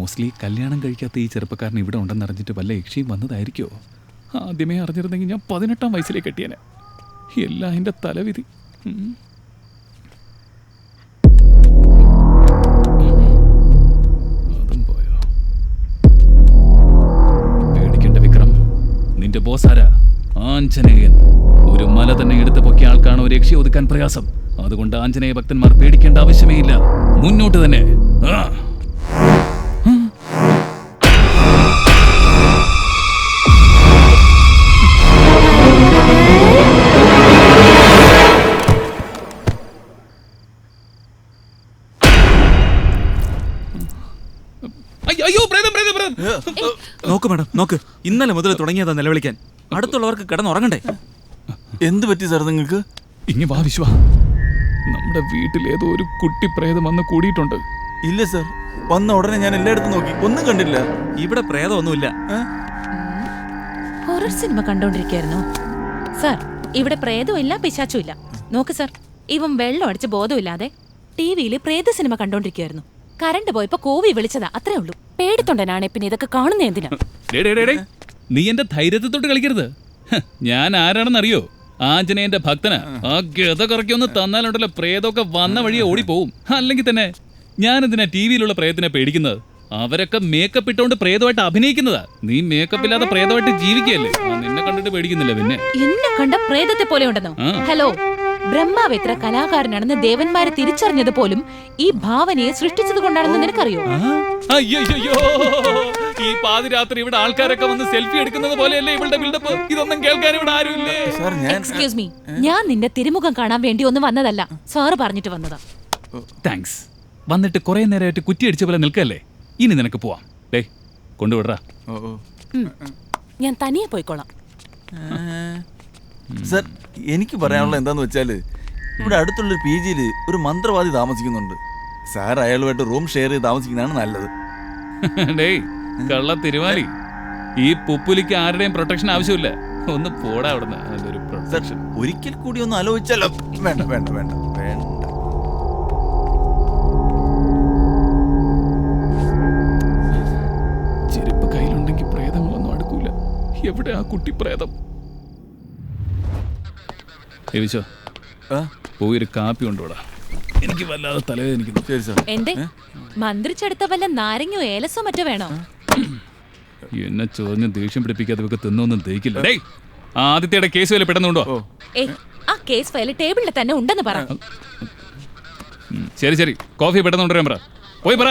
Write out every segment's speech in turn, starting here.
Mostly കല്യാണം കഴിക്കാത്ത ഈ ചെറുപ്പക്കാരൻ ഇവിടെ ഉണ്ടെന്നറിഞ്ഞിട്ട് വല്ല യക്ഷിയും വന്നതായിരിക്കോ? ആദ്യമേ അറിഞ്ഞിരുന്നെങ്കിൽ ഞാൻ 18-ാം വയസ്സിലേക്ക് കെട്ടിയനെ. എല്ലാം എൻ്റെ തലവിധി. അതും പോയോ? പേടിക്കണ്ട വിക്രം, നിന്റെ ബോസ് ആരാ? ആഞ്ജനേയൻ. ഒരു മല തന്നെ എടുത്തു പൊക്കിയ ആൾക്കാണ് ഒരു യക്ഷി ഒതുക്കാൻ പ്രയാസം. അതുകൊണ്ട് ആഞ്ജനേയ ഭക്തന്മാർ പേടിക്കേണ്ട ആവശ്യമേ ഇല്ല. മുന്നോട്ട് തന്നെ. നോക്ക് മാഡം, നോക്ക്. ഇന്നലെ മുതൽ തുടങ്ങിയതാ നിലവിളിക്കാൻ. അടുത്തുള്ളവർക്ക് കിടന്നുറങ്ങണ്ടേ? എന്ത് പറ്റി സാർ നിങ്ങൾക്ക്? ഇങ്ങ് വാ വിശ്വ, നമ്മുടെ വീട്ടിൽ ഏതോ ഒരു കുട്ടി പ്രേതം വന്ന് കൂടിയിട്ടുണ്ട്. ഇല്ല സാർ, വന്ന ഉടനെ ഞാൻ എല്ലായിടത്തും നോക്കി, ഒന്നും കണ്ടില്ല. ഇവിടെ പ്രേതമൊന്നുമില്ല. ഹൊറർ സിനിമ കണ്ടോണ്ടിരിക്കായിരുന്നു സാർ. ഇവിടെ പ്രേതവും ഇല്ല, പിശാച്ചും ഇല്ല. നോക്ക് സാർ, ഇവൻ വെള്ളം അടിച്ച് ബോധമില്ലാതെ ടിവിയിൽ പ്രേത സിനിമ കണ്ടോണ്ടിരിക്കുവായിരുന്നു. കറണ്ട് പോയപ്പോ കോവി വിളിച്ചതാ, അത്രേ ഉള്ളൂ. പേടിത്തൊണ്ടനാണെ പിന്നെ ഇതൊക്കെ കാണുന്ന എന്തിനാ? നീ എന്റെ ധൈര്യത്തെ തൊട്ട് കളിക്കരുത്. ഞാൻ ആരാണെന്നറിയോ? ആഞ്ജനേയന്റെ ഭക്തനാ. ആ ഗത കറക്കിയൊന്ന് തന്നാലുണ്ടല്ലോ പ്രേതമൊക്കെ വന്ന വഴിയെ ഓടിപ്പോവും. അല്ലെങ്കിൽ തന്നെ ഞാനെന്തിനാ ടി വിയിലുള്ള പ്രേതത്തിനെ പേടിക്കുന്നത്? അവരൊക്കെ മേക്കപ്പ് ഇട്ടോണ്ട് പ്രേതമായിട്ട് അഭിനയിക്കുന്നതാ. നീ മേക്കപ്പ് ഇല്ലാതെ പ്രേതമായിട്ട് ജീവിക്കുകയല്ലേ. നിന്നെ കണ്ടിട്ട് പേടിക്കുന്നില്ല. പിന്നെ എന്നെ കണ്ട പ്രേതത്തെ പോലെ ഉണ്ടെന്നോ? ഹലോ, ബ്രഹ്മാവ് എത്ര കലാകാരനാണെന്ന് ദേവന്മാരെ തിരിച്ചറിഞ്ഞത് പോലും ഈ ഭാവനയെ സൃഷ്ടിച്ചത് കൊണ്ടാണെന്ന് നിനക്കറിയോ? അയ്യോ, ഈ പാതിരാത്രി ഇവിടെ ആൾക്കാരൊക്കെ വന്ന് സെൽഫി എടുക്കുന്നത് പോലെയല്ലേ ഇവളുടെ ബിൽഡപ്പ്? ഇതൊന്നും കേൾക്കാൻ ഇവിടെ ആരുമില്ലേ? എക്സ്ക്യൂസ് മീ, ഞാൻ നിന്റെ തിരുമുഖം കാണാൻ വേണ്ടി ഒന്നും വന്നതല്ല, സാറ് പറഞ്ഞിട്ട് വന്നതാ. താങ്ക്സ്. വന്നിട്ട് കുറെ നേരമായിട്ട് കുറ്റി അടിച്ച പോലെ നിൽക്കല്ലേ. ഇനി നിനക്ക് പോവാം. ഡേ കൊണ്ടുവിടറാ. ഞാൻ തനിയെ പോയിക്കോളാം. സാർ, എനിക്ക് പറയാനുള്ള എന്താന്ന് വെച്ചാല്, ഇവിടെ അടുത്തുള്ളൊരു PG-യിൽ ഒരു മന്ത്രവാദി താമസിക്കുന്നുണ്ട്. സാർ അയാളുമായിട്ട് റൂം ഷെയർ ചെയ്ത് താമസിക്കുന്നതാണ് നല്ലത്. ഡേയ് കള്ള തിരുവാലി, ഈ പുപ്പുലിക്ക് ആരുടെയും പ്രൊട്ടക്ഷൻ ആവശ്യമില്ല. ഒന്ന് പോടാ അവിടുന്ന്. അതൊരു പ്രൊട്ടക്ഷൻ. ഒരിക്കൽ കൂടി ഒന്ന് ആലോചിച്ചാലോ? വേണ്ട വേണ്ട വേണ്ട വേണ്ട. ചെരുപ്പ് കയ്യിലുണ്ടെങ്കിൽ പ്രേതങ്ങളൊന്നും അടുക്കൂല. എവിടെ ആ കുട്ടി പ്രേതം? വിശ്വ, പോയൊരു കാപ്പി കൊണ്ടുപോടാ. എനിക്ക് വല്ലാതെ തലവേദനിക്കുന്നു. ശരി സാർ. എന്തേ, മന്ത്രിച്ചെടുത്ത വല്ല നാരങ്ങയോ ഏലസോ മറ്റോ വേണോ? എന്നെ ചോദിഞ്ഞ് ദേഷ്യം പിടിപ്പിക്കാതെ ഇവക്ക് തിന്നൊന്നും ദഹിക്കില്ല. ഡേയ്, ആദിത്യയുടെ കേസ് വല്ല പെട്ടെന്നുണ്ടോ? ആ കേസ് ഫയൽ ടേബിളിൽ തന്നെ ഉണ്ടെന്ന് പറ. ശരി ശരി, കോഫി പെട്ടെന്ന് കൊണ്ടുവരാൻ പറ. പോയി പറ.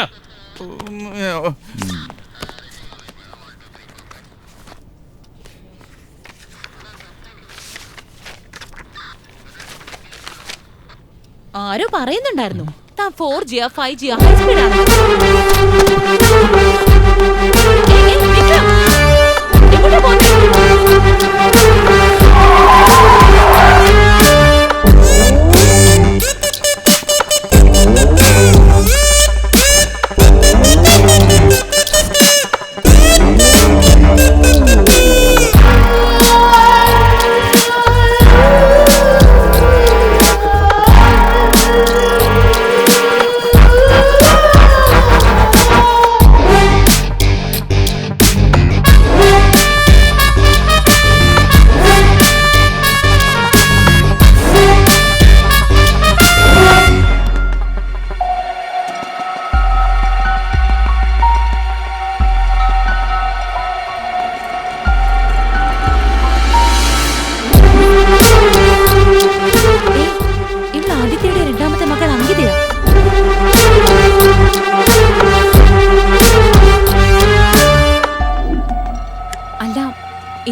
ആരോ പറയുന്നുണ്ടായിരുന്നു താൻ 4G-യാ 5G-യാ ഹൈ സ്പീഡാണ്. എങ്ങോട്ടാ പോകുന്നത്?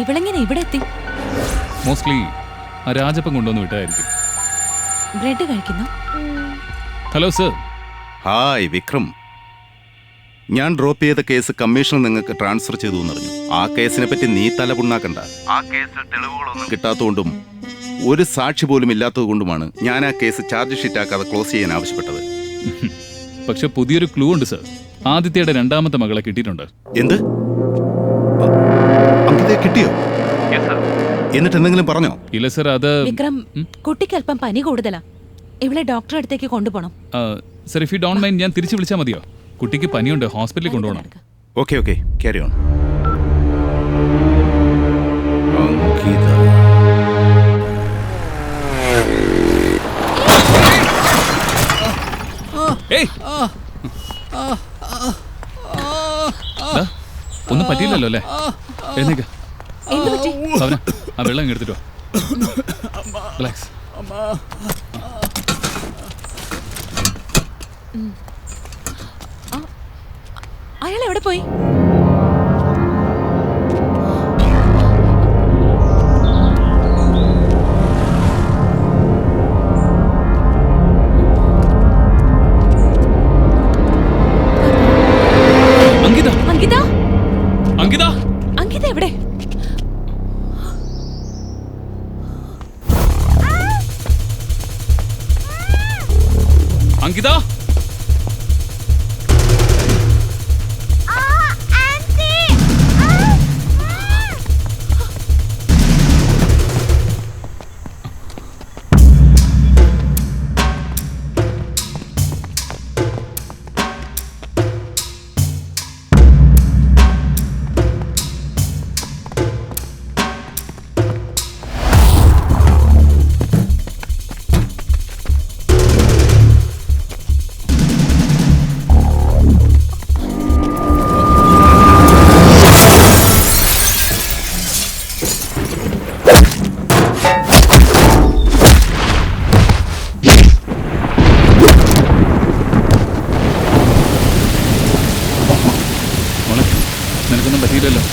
ഇവളെങ്ങനെ ഇവിടെ എത്തി? മോസ്റ്റ്ലി ആ രാജപ്പൻ കൊണ്ടുവന്ന് വിട്ടായിരിക്കും. ബ്രെഡ് കഴിക്കുന്നു. Hello sir. ഹായ് വിക്രം. ഞാൻ ഡ്രോപ്പ് ചെയ്ത കേസ് കമ്മീഷണർ നിങ്ങൾക്ക് ട്രാൻസ്ഫർ ചെയ്തു എന്നറിഞ്ഞു. ആ കേസിനെ പറ്റി നീ തലപുണ്ണാക്കണ്ട. ആ കേസിൽ തെളിവുകളൊന്നും കിട്ടാത്തതുകൊണ്ടും ഒരു സാക്ഷി പോലും ഇല്ലാത്തതുകൊണ്ടുമാണ് ഞാൻ ആ കേസ് ചാർജ് ഷീറ്റ് ആക്കാതെ ക്ലോസ് ചെയ്യാൻ ആവശ്യപ്പെട്ടത്. പക്ഷെ പുതിയൊരു ക്ലൂ ഉണ്ട് സർ. ആദിത്യയുടെ രണ്ടാമത്തെ മകളെ കിട്ടിയിട്ടുണ്ട്. എന്ത്? അങ്കിതയെ കിട്ടിയോ? എന്നിട്ട് എന്തെങ്കിലും പറഞ്ഞോ? ഇല്ല സർ. അത് വിക്രം, കുട്ടിക്ക് അല്പം പനി കൂടുതലാ. ഇവളെ ഡോക്ടറെ അടുത്തേക്ക് കൊണ്ടുപോകണം. Sir, if you don't mind ഞാൻ തിരിച്ചു വിളിച്ചാൽ മതിയോ? കുട്ടിക്ക് പനിയുണ്ട്, ഹോസ്പിറ്റലിൽ കൊണ്ടുപോകണം. Okay okay, carry on. Ankita. ഏയ്! ദാ, ഒന്നും പറ്റിയില്ലല്ലോ അല്ലേ? എഴുന്നേക്ക്. എന്ത് പറ്റി? അവന ആ വെള്ളം ഇങ്ങ് എടുത്തിട്ടോ. റിലാക്സ്. അയാൾ എവിടെ പോയി? അങ്കിത, അങ്കിത, അങ്കിത, അങ്കിത എവിടെ? അങ്കിത. മോളെ, നിനക്കൊന്നും പറ്റിയില്ലല്ലോ.